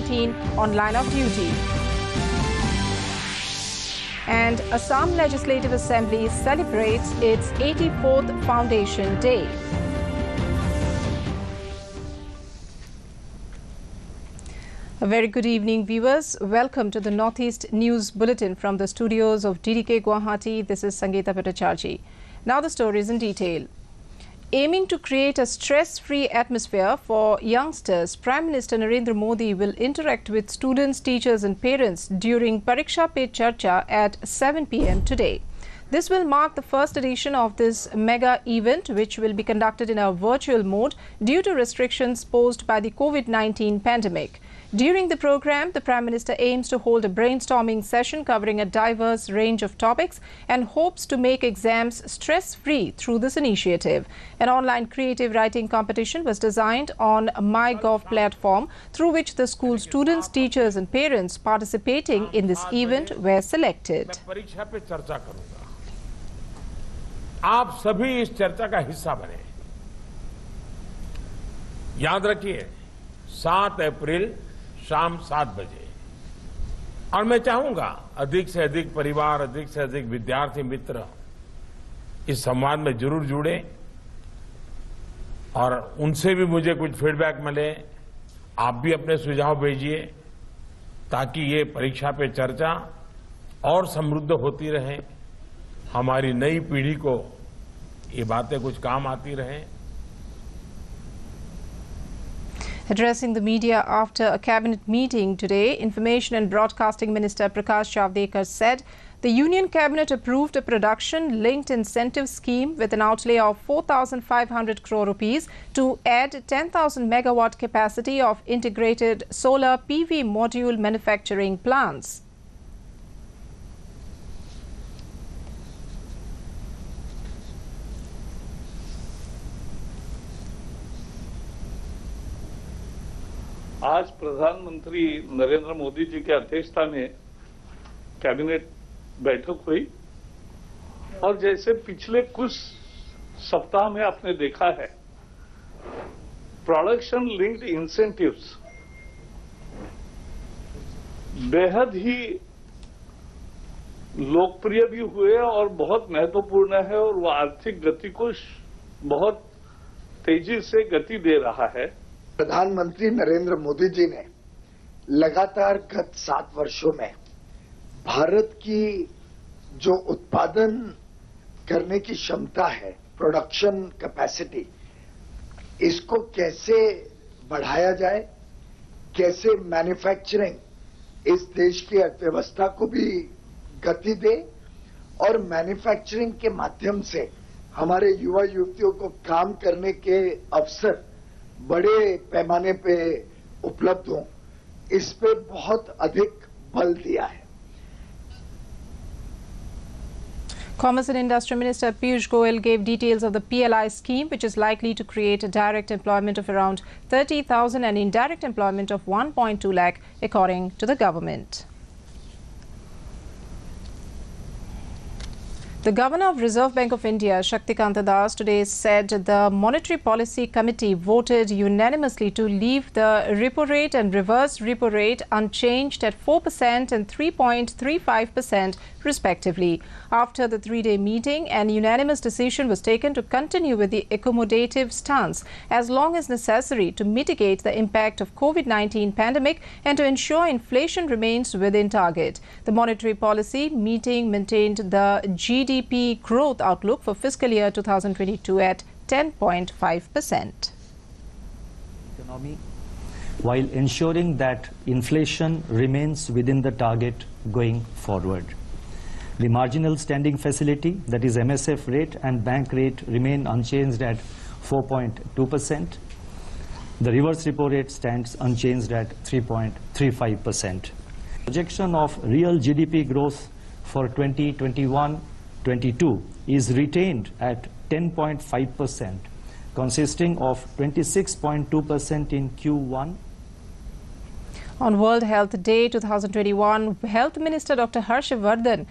COVID-19 on line of duty. And Assam Legislative Assembly celebrates its 84th Foundation Day. A very good evening, viewers. Welcome to the Northeast News Bulletin from the studios of DDK Guwahati. This is Sangeeta Bhattacharjee. Now the stories in detail. Aiming to create a stress-free atmosphere for youngsters, Prime Minister Narendra Modi will interact with students, teachers and parents during Pariksha Pe Charcha at 7 p.m. today. This will mark the first edition of this mega event, which will be conducted in a virtual mode due to restrictions posed by the COVID-19 pandemic. During the program, the Prime Minister aims to hold a brainstorming session covering a diverse range of topics and hopes to make exams stress-free through this initiative. An online creative writing competition was designed on MyGov platform, through which the school students, teachers and parents participating in this event were selected. आप सभी इस चर्चा का हिस्सा बने। याद रखिए 7 अप्रैल शाम 7 बजे। और मैं चाहूंगा अधिक से अधिक परिवार, अधिक से अधिक विद्यार्थी मित्र इस संवाद में जरूर जुड़े और उनसे भी मुझे कुछ फीडबैक मिले। आप भी अपने सुझाव भेजिए ताकि ये परीक्षा पे चर्चा और समृद्ध होती रहे, हमारी नई पीढ़ी को ये बातें कुछ काम आती रहे। Addressing the media after a cabinet meeting today, Information and Broadcasting Minister Prakash Javadekar said the Union Cabinet approved a production-linked incentive scheme with an outlay of 4,500 crore rupees to add 10,000 megawatt capacity of integrated solar PV module manufacturing plants. आज प्रधानमंत्री नरेंद्र मोदी जी की अध्यक्षता में cabinet बैठक हुई और जैसे पिछले कुछ सप्ताह में आपने देखा है, प्रोडक्शन लिंक्ड इंसेंटिव्स बेहद ही लोकप्रिय भी हुए और बहुत महत्वपूर्ण है और वो आर्थिक गति को बहुत तेजी से गति दे रहा है। प्रधानमंत्री नरेंद्र मोदी जी ने लगातार गत 7 वर्षों में भारत की जो उत्पादन करने की क्षमता है, प्रोडक्शन कैपेसिटी, इसको कैसे बढ़ाया जाए, कैसे मैन्युफैक्चरिंग इस देश की अर्थव्यवस्था को भी गति दे और मैन्युफैक्चरिंग के माध्यम से हमारे युवा युवतियों को काम करने के अवसर बड़े पैमाने पे उपलब्ध हों, इस पे बहुत अधिक बल दिया है। Commerce and Industry Minister Piyush Goyal gave details of the PLI scheme, which is likely to create a direct employment of around 30,000 and indirect employment of 1.2 lakh, according to the government. The Governor of Reserve Bank of India, Shaktikanta Das, today said the Monetary Policy Committee voted unanimously to leave the repo rate and reverse repo rate unchanged at 4% and 3.35% respectively. After the 3-day meeting, an unanimous decision was taken to continue with the accommodative stance as long as necessary to mitigate the impact of COVID-19 pandemic and to ensure inflation remains within target. The monetary policy meeting maintained the GDP growth outlook for fiscal year 2022 at 10.5%. Economy, while ensuring that inflation remains within the target going forward. The marginal standing facility, that is MSF rate and bank rate, remain unchanged at 4.2%. The reverse repo rate stands unchanged at 3.35%. Projection of real GDP growth for 2021-22 is retained at 10.5%, consisting of 26.2% in Q1. On World Health Day 2021, Health Minister Dr. Harsh Vardhan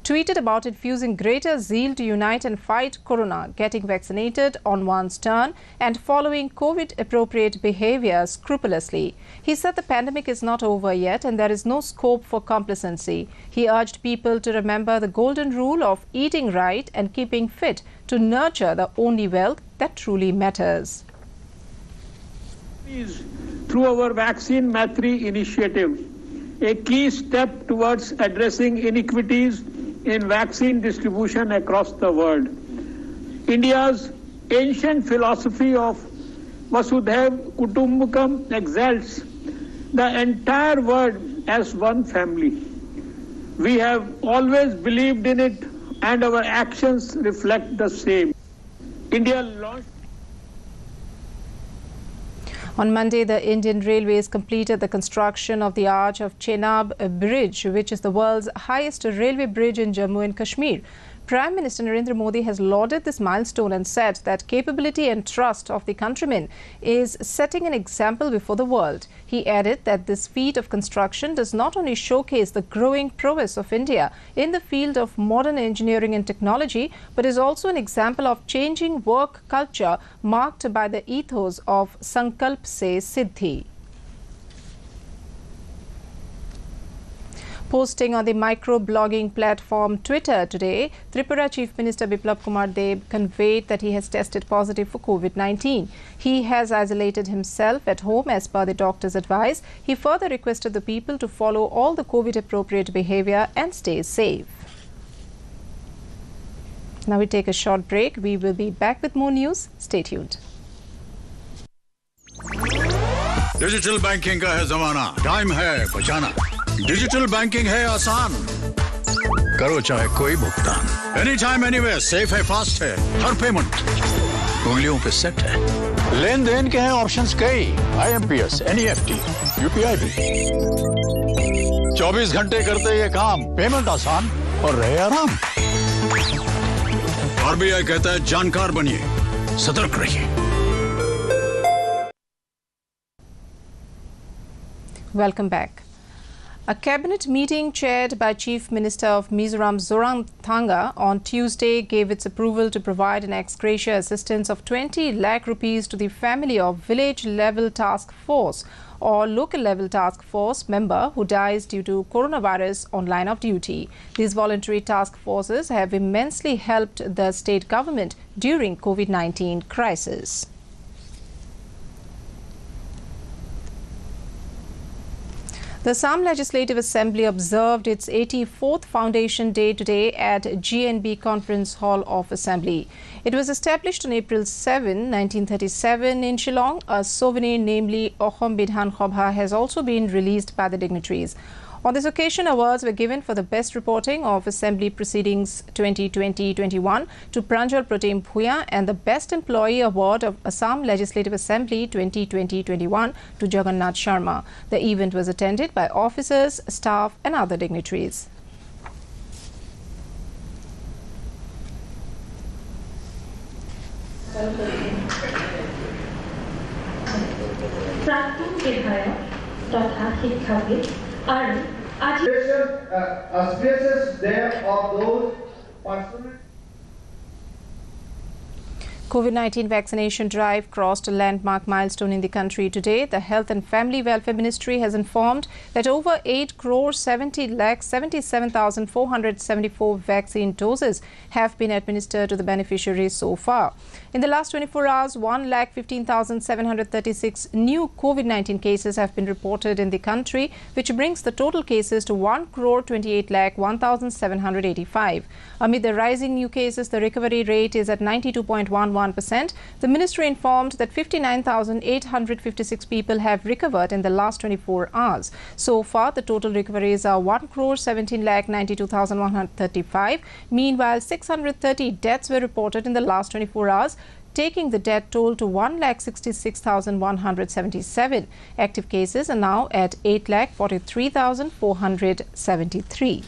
tweeted about infusing greater zeal to unite and fight corona, getting vaccinated on one's turn and following COVID-appropriate behavior scrupulously. He said the pandemic is not over yet and there is no scope for complacency. He urged people to remember the golden rule of eating right and keeping fit to nurture the only wealth that truly matters. Through our Vaccine Matri initiative, a key step towards addressing inequities in vaccine distribution across the world. India's ancient philosophy of Vasudhaiv Kutumbakam exalts the entire world as one family. We have always believed in it and our actions reflect the same. India launched. On Monday, the Indian Railways completed the construction of the Arch of Chenab Bridge, which is the world's highest railway bridge in Jammu and Kashmir. Prime Minister Narendra Modi has lauded this milestone and said that capability and trust of the countrymen is setting an example before the world. He added that this feat of construction does not only showcase the growing prowess of India in the field of modern engineering and technology, but is also an example of changing work culture marked by the ethos of Sankalp Se Siddhi. Posting on the micro-blogging platform Twitter today, Tripura Chief Minister Biplab Kumar Deb conveyed that he has tested positive for COVID-19. He has isolated himself at home as per the doctor's advice. He further requested the people to follow all the COVID-appropriate behavior and stay safe. Now we take a short break. We will be back with more news. Stay tuned. Digital banking का है जमाना, time है बचाना। Digital banking है आसान, करो चाहे कोई भुगतान, एनी टाइम एनीवेयर, सेफ है, फास्ट है, हर पेमेंट उंगलियों पे सेट है। लेन देन के हैं ऑप्शंस कई, IMPS, NEFT, UPI भी। 24 घंटे करते ये काम, पेमेंट आसान और रहे आराम। RBI कहता है जानकार बनिए, सतर्क रहिए। Welcome back. A cabinet meeting chaired by Chief Minister of Mizoram Zoramthanga on Tuesday gave its approval to provide an ex gratia assistance of 20 lakh rupees to the family of village level task force or local level task force member who dies due to coronavirus on line of duty. These voluntary task forces have immensely helped the state government during COVID-19 crisis. The Assam Legislative Assembly observed its 84th Foundation Day today at GNB Conference Hall of Assembly. It was established on April 7, 1937 in Shillong. A souvenir, namely Ohom Bidhan Khobha, has also been released by the dignitaries. On this occasion, awards were given for the best reporting of Assembly Proceedings 2020-21 to Pranjal Protem Bhuya and the Best Employee Award of Assam Legislative Assembly 2020-21 to Jagannath Sharma. The event was attended by officers, staff and other dignitaries. COVID-19 vaccination drive crossed a landmark milestone in the country today. The Health and Family Welfare Ministry has informed that over 8,70,77,474 vaccine doses have been administered to the beneficiaries so far. In the last 24 hours, 1,15,736 new COVID-19 cases have been reported in the country, which brings the total cases to 1,28,01,785. Amid the rising new cases, the recovery rate is at 92.11%. The ministry informed that 59,856 people have recovered in the last 24 hours. So far, the total recoveries are 1,17,92,135. Meanwhile, 630 deaths were reported in the last 24 hours, taking the death toll to 1,66,177. Active cases are now at 8,43,473.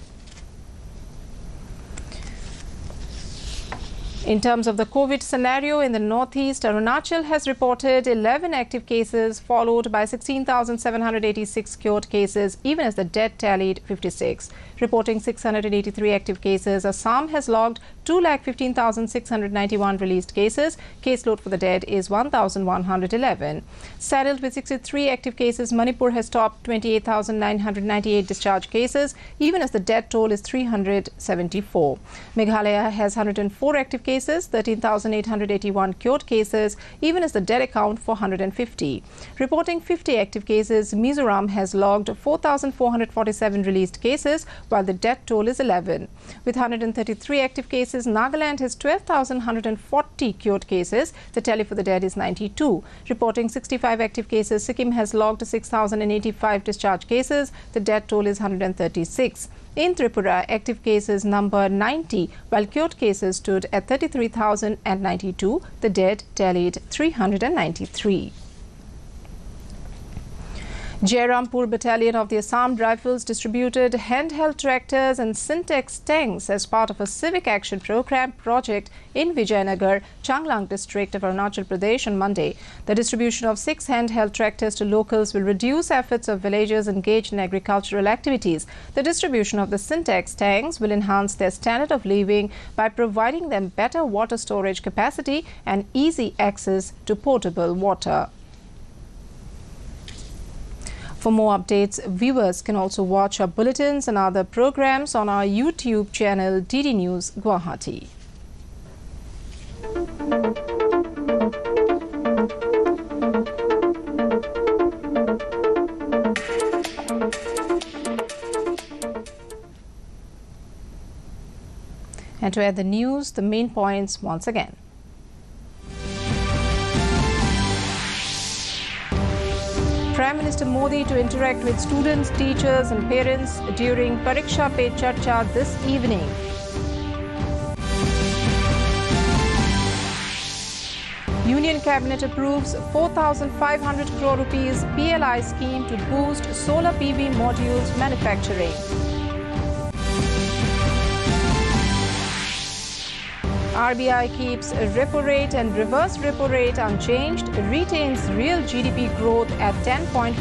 In terms of the COVID scenario in the northeast, Arunachal has reported 11 active cases, followed by 16,786 cured cases, even as the death tallied 56. Reporting 683 active cases, Assam has logged 2,15,691 released cases. Caseload for the dead is 1,111. Saddled with 63 active cases, Manipur has topped 28,998 discharge cases, even as the death toll is 374. Meghalaya has 104 active cases, 13,881 cured cases, even as the dead account for 150. Reporting 50 active cases, Mizoram has logged 4,447 released cases, while the death toll is 11. With 133 active cases, Nagaland has 12,140 cured cases. The tally for the dead is 92. Reporting 65 active cases, Sikkim has logged 6,085 discharge cases. The death toll is 136. In Tripura, active cases number 90, while cured cases stood at 33,092. The dead tallied 393. Jairampur Battalion of the Assam Rifles distributed handheld tractors and Syntex tanks as part of a civic action program project in Vijayanagar, Changlang district of Arunachal Pradesh on Monday. The distribution of 6 handheld tractors to locals will reduce efforts of villagers engaged in agricultural activities. The distribution of the Syntex tanks will enhance their standard of living by providing them better water storage capacity and easy access to potable water. For more updates, viewers can also watch our bulletins and other programs on our YouTube channel DD News Guwahati. And to add the news, the main points once again. Prime Minister Modi to interact with students, teachers and parents during Pariksha Pe Charcha this evening. Union Cabinet approves 4,500 crore rupees PLI scheme to boost solar PV modules manufacturing. RBI keeps repo rate and reverse repo rate unchanged, retains real GDP growth at 10.5%.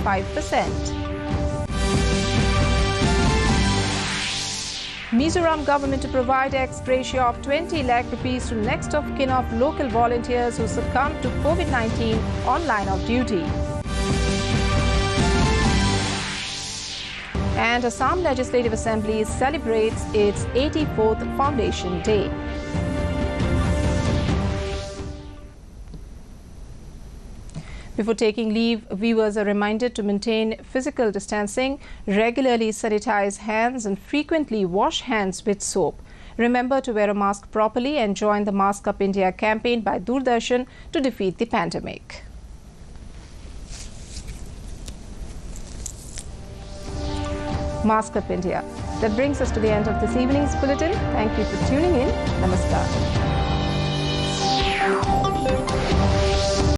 Mizoram government to provide X ratio of 20 lakh rupees to next of kin of local volunteers who succumbed to COVID-19 on line of duty. And Assam Legislative Assembly celebrates its 84th Foundation Day. Before taking leave, viewers are reminded to maintain physical distancing, regularly sanitize hands and frequently wash hands with soap. Remember to wear a mask properly and join the Mask Up India campaign by Doordarshan to defeat the pandemic. Mask Up India. That brings us to the end of this evening's bulletin. Thank you for tuning in. Namaskar.